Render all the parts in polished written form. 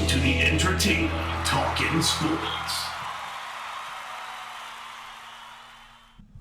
to the entertainer talking sports.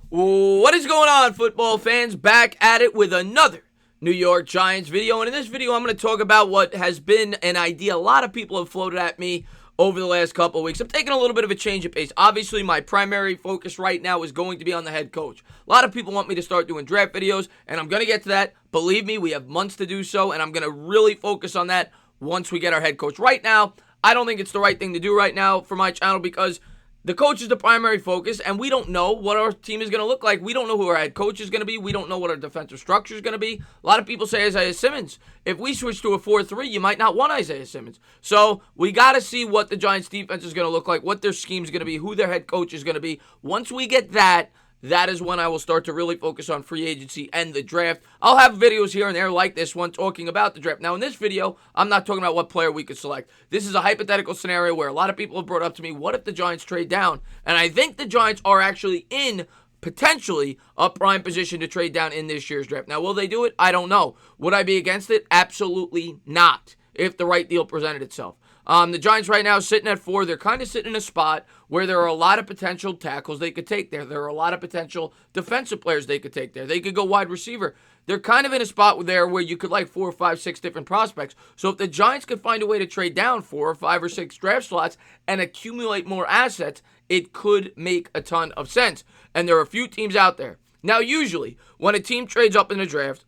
What is going on, football fans? Back at it with another New York Giants video. And in this video, I'm going to talk about what has been an idea a lot of people have floated at me over the last couple of weeks. I'm taking a little bit of a change of pace. Obviously, my primary focus right now is going to be on the head coach. A lot of people want me to start doing draft videos, and I'm going to get to that. Believe me, we have months to do so, and I'm going to really focus on that once we get our head coach. Right now, I don't think it's the right thing to do right now for my channel because the coach is the primary focus, and we don't know what our team is going to look like. We don't know who our head coach is going to be. We don't know what our defensive structure is going to be. A lot of people say Isaiah Simmons. If we switch to a 4-3, you might not want Isaiah Simmons. So we got to see what the Giants' defense is going to look like, what their scheme is going to be, who their head coach is going to be. Once we get that, that is when I will start to really focus on free agency and the draft. I'll have videos here and there like this one talking about the draft. Now, in this video, I'm not talking about what player we could select. This is a hypothetical scenario where a lot of people have brought up to me, what if the Giants trade down? And I think the Giants are actually in potentially a prime position to trade down in this year's draft. Now, will they do it? I don't know. Would I be against it? Absolutely not, if the right deal presented itself. The Giants right now sitting at 4. They're kind of sitting in a spot where there are a lot of potential tackles they could take there. There are a lot of potential defensive players they could take there. They could go wide receiver. They're kind of in a spot there where you could like 4 or 5, 6 different prospects. So if the Giants could find a way to trade down 4 or 5 or 6 draft slots and accumulate more assets, it could make a ton of sense. And there are a few teams out there. Now, usually, when a team trades up in the draft,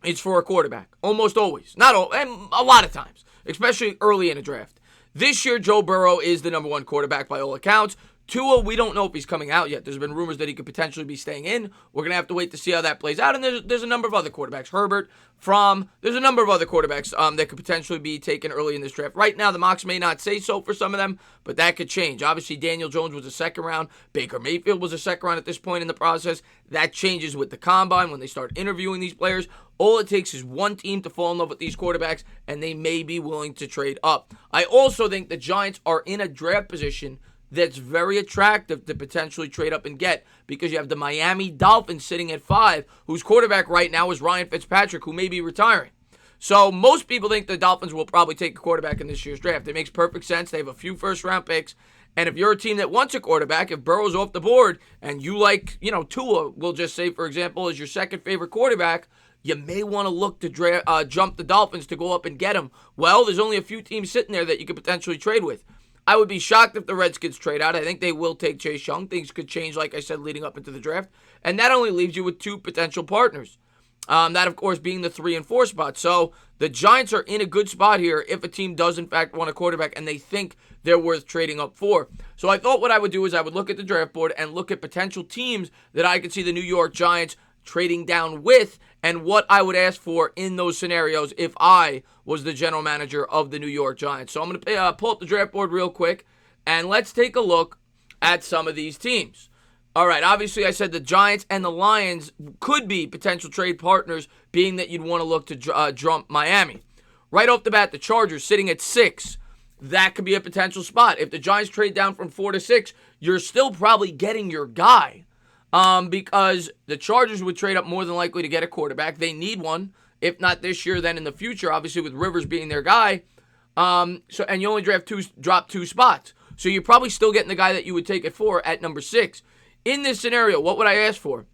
it's for a quarterback. Almost always. Not all, and a lot of times, especially early in a draft. This year, Joe Burrow is the number 1 quarterback by all accounts. Tua, we don't know if he's coming out yet. There's been rumors that he could potentially be staying in. We're going to have to wait to see how that plays out. And there's a number of other quarterbacks. Herbert, there's a number of other quarterbacks that could potentially be taken early in this draft. Right now, the mocks may not say so for some of them, but that could change. Obviously, Daniel Jones was a second round. Baker Mayfield was a second round at this point in the process. That changes with the combine when they start interviewing these players. All it takes is one team to fall in love with these quarterbacks, and they may be willing to trade up. I also think the Giants are in a draft position that's very attractive to potentially trade up and get because you have the Miami Dolphins sitting at 5, whose quarterback right now is Ryan Fitzpatrick, who may be retiring. So most people think the Dolphins will probably take a quarterback in this year's draft. It makes perfect sense. They have a few first-round picks. And if you're a team that wants a quarterback, if Burrow's off the board and you like, Tua, we'll just say, for example, is your second favorite quarterback, you may want to look to jump the Dolphins to go up and get him. Well, there's only a few teams sitting there that you could potentially trade with. I would be shocked if the Redskins trade out. I think they will take Chase Young. Things could change, like I said, leading up into the draft. And that only leaves you with 2 potential partners. That, of course, being the 3 and 4 spot. So the Giants are in a good spot here if a team does, in fact, want a quarterback and they think they're worth trading up for. So I thought what I would do is I would look at the draft board and look at potential teams that I could see the New York Giants trading down with and what I would ask for in those scenarios if I was the general manager of the New York Giants. So I'm going to pull up the draft board real quick, and let's take a look at some of these teams. All right, obviously I said the Giants and the Lions could be potential trade partners, being that you'd want to look to jump Miami. Right off the bat, the Chargers sitting at 6. That could be a potential spot. If the Giants trade down from 4 to 6, you're still probably getting your guy. Because the Chargers would trade up more than likely to get a quarterback. They need one. If not this year, then in the future, obviously with Rivers being their guy. And you only drop 2 spots. So you're probably still getting the guy that you would take at 4 at number 6. In this scenario, what would I ask for?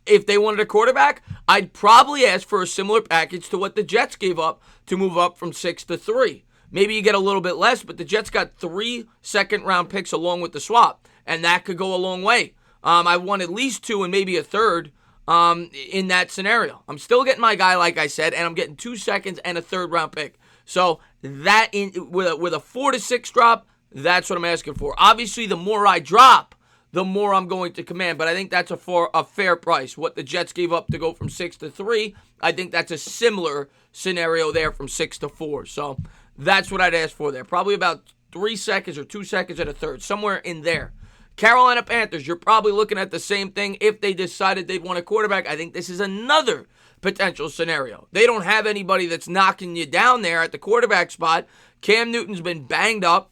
If they wanted a quarterback, I'd probably ask for a similar package to what the Jets gave up to move up from 6 to 3. Maybe you get a little bit less, but the Jets got 3 second-round picks along with the swap. And that could go a long way. I want at least 2 and maybe a third in that scenario. I'm still getting my guy, like I said, and I'm getting 2 seconds and a third-round pick. So that with a 4 to 6 drop, that's what I'm asking for. Obviously, the more I drop, the more I'm going to command. But I think that's a fair price. What the Jets gave up to go from 6 to 3, I think that's a similar scenario there from 6 to 4. So that's what I'd ask for there. Probably about 3 seconds or 2 seconds and a third, somewhere in there. Carolina Panthers, you're probably looking at the same thing if they decided they'd want a quarterback. I think this is another potential scenario. They don't have anybody that's knocking you down there at the quarterback spot. Cam Newton's been banged up.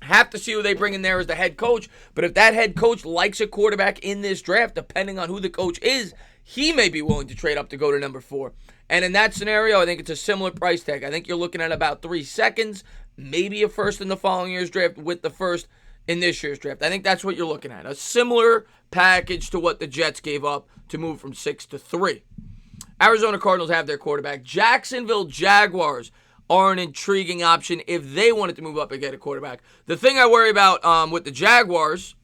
Have to see who they bring in there as the head coach. But if that head coach likes a quarterback in this draft, depending on who the coach is, he may be willing to trade up to go to number 4. And in that scenario, I think it's a similar price tag. I think you're looking at about 3 seconds, maybe a first in the following year's draft with the first in this year's draft. I think that's what you're looking at. A similar package to what the Jets gave up to move from 6 to 3. Arizona Cardinals have their quarterback. Jacksonville Jaguars are an intriguing option if they wanted to move up and get a quarterback. The thing I worry about with the Jaguars,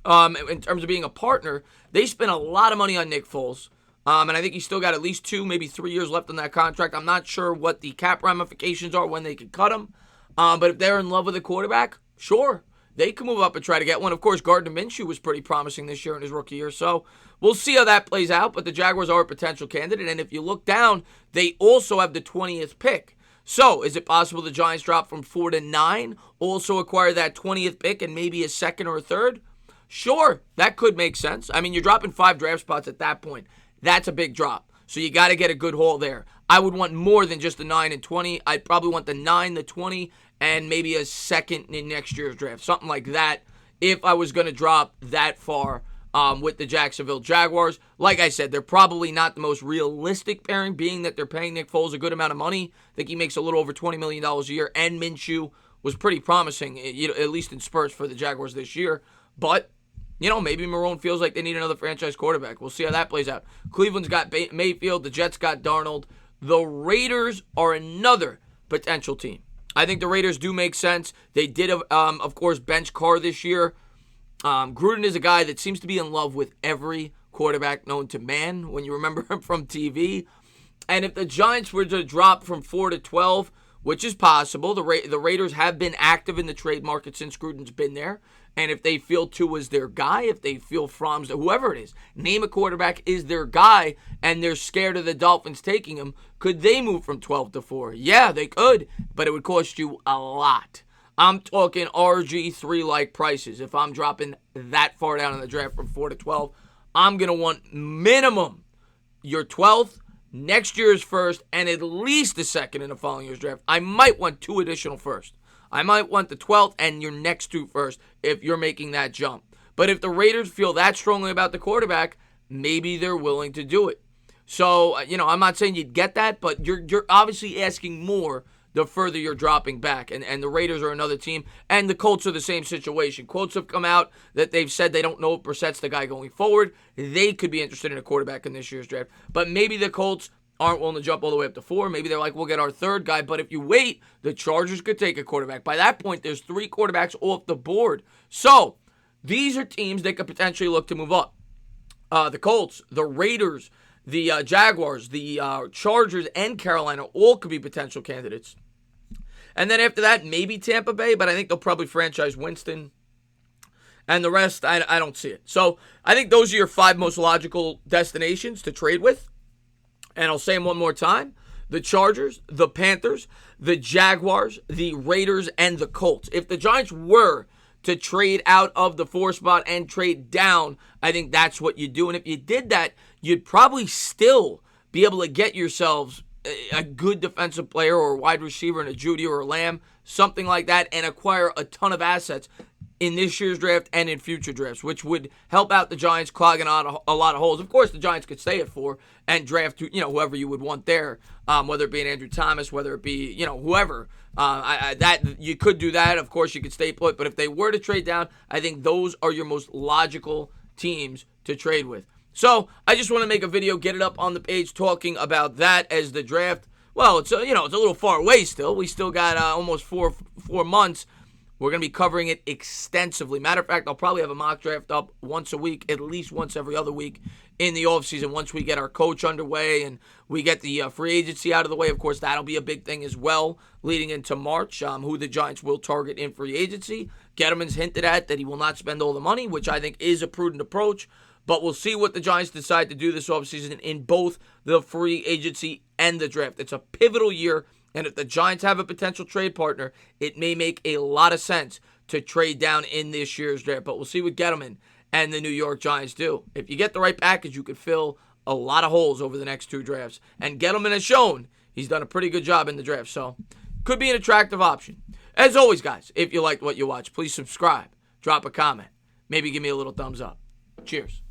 in terms of being a partner, they spent a lot of money on Nick Foles. And I think he's still got at least 2, maybe 3 years left on that contract. I'm not sure what the cap ramifications are when they can cut him. But if they're in love with a quarterback, sure, they can move up and try to get one. Of course, Gardner Minshew was pretty promising this year in his rookie year. So we'll see how that plays out. But the Jaguars are a potential candidate. And if you look down, they also have the 20th pick. So is it possible the Giants drop from 4 to 9, also acquire that 20th pick and maybe a second or a third? Sure, that could make sense. I mean, you're dropping 5 draft spots at that point. That's a big drop. So you got to get a good haul there. I would want more than just the 9 and 20. I'd probably want the 9, the 20, and maybe a second in next year's draft. Something like that if I was going to drop that far with the Jacksonville Jaguars. Like I said, they're probably not the most realistic pairing, being that they're paying Nick Foles a good amount of money. I think he makes a little over $20 million a year, and Minshew was pretty promising, at least in spurts for the Jaguars this year. But maybe Marrone feels like they need another franchise quarterback. We'll see how that plays out. Cleveland's got Mayfield. The Jets got Darnold. The Raiders are another potential team. I think the Raiders do make sense. They did, of course, bench Carr this year. Gruden is a guy that seems to be in love with every quarterback known to man, when you remember him from TV. And if the Giants were to drop from 4 to 12, which is possible, the Raiders have been active in the trade market since Gruden's been there. And if they feel Tua is their guy, if they feel Fromm's, whoever it is, name a quarterback is their guy, and they're scared of the Dolphins taking him, could they move from 12 to 4? Yeah, they could, but it would cost you a lot. I'm talking RG3-like prices. If I'm dropping that far down in the draft from 4 to 12, I'm going to want minimum your 12th, next year's first, and at least a second in the following year's draft. I might want 2 additional first. I might want the 12th and your next 2 first if you're making that jump. But if the Raiders feel that strongly about the quarterback, maybe they're willing to do it. So, I'm not saying you'd get that, but you're obviously asking more the further you're dropping back. And the Raiders are another team. And the Colts are the same situation. Quotes have come out that they've said they don't know if Brissett's the guy going forward. They could be interested in a quarterback in this year's draft. But maybe the Colts aren't willing to jump all the way up to 4. Maybe they're like, we'll get our 3rd guy. But if you wait, the Chargers could take a quarterback. By that point, there's 3 quarterbacks off the board. So these are teams that could potentially look to move up. The Colts, the Raiders, the Jaguars, the Chargers, and Carolina all could be potential candidates. And then after that, maybe Tampa Bay, but I think they'll probably franchise Winston. And the rest, I don't see it. So I think those are your 5 most logical destinations to trade with. And I'll say them one more time. The Chargers, the Panthers, the Jaguars, the Raiders, and the Colts. If the Giants were to trade out of the 4 spot and trade down, I think that's what you do. And if you did that, you'd probably still be able to get yourselves a good defensive player or a wide receiver in a Judy or a Lamb, something like that, and acquire a ton of assets in this year's draft and in future drafts, which would help out the Giants clogging on a lot of holes. Of course, the Giants could stay at 4 and draft whoever you would want there, whether it be an Andrew Thomas, whether it be whoever. That you could do that. Of course, you could stay put. But if they were to trade down, I think those are your most logical teams to trade with. So I just want to make a video, get it up on the page, talking about that as the draft. Well, it's a little far away still. We still got almost four months. We're going to be covering it extensively. Matter of fact, I'll probably have a mock draft up once a week, at least once every other week in the offseason once we get our coach underway and we get the free agency out of the way. Of course, that'll be a big thing as well leading into March, who the Giants will target in free agency. Gettleman's hinted at that he will not spend all the money, which I think is a prudent approach. But we'll see what the Giants decide to do this offseason in both the free agency and the draft. It's a pivotal year. And if the Giants have a potential trade partner, it may make a lot of sense to trade down in this year's draft. But we'll see what Gettleman and the New York Giants do. If you get the right package, you could fill a lot of holes over the next 2 drafts. And Gettleman has shown he's done a pretty good job in the draft. So could be an attractive option. As always, guys, if you liked what you watched, please subscribe, drop a comment, maybe give me a little thumbs up. Cheers.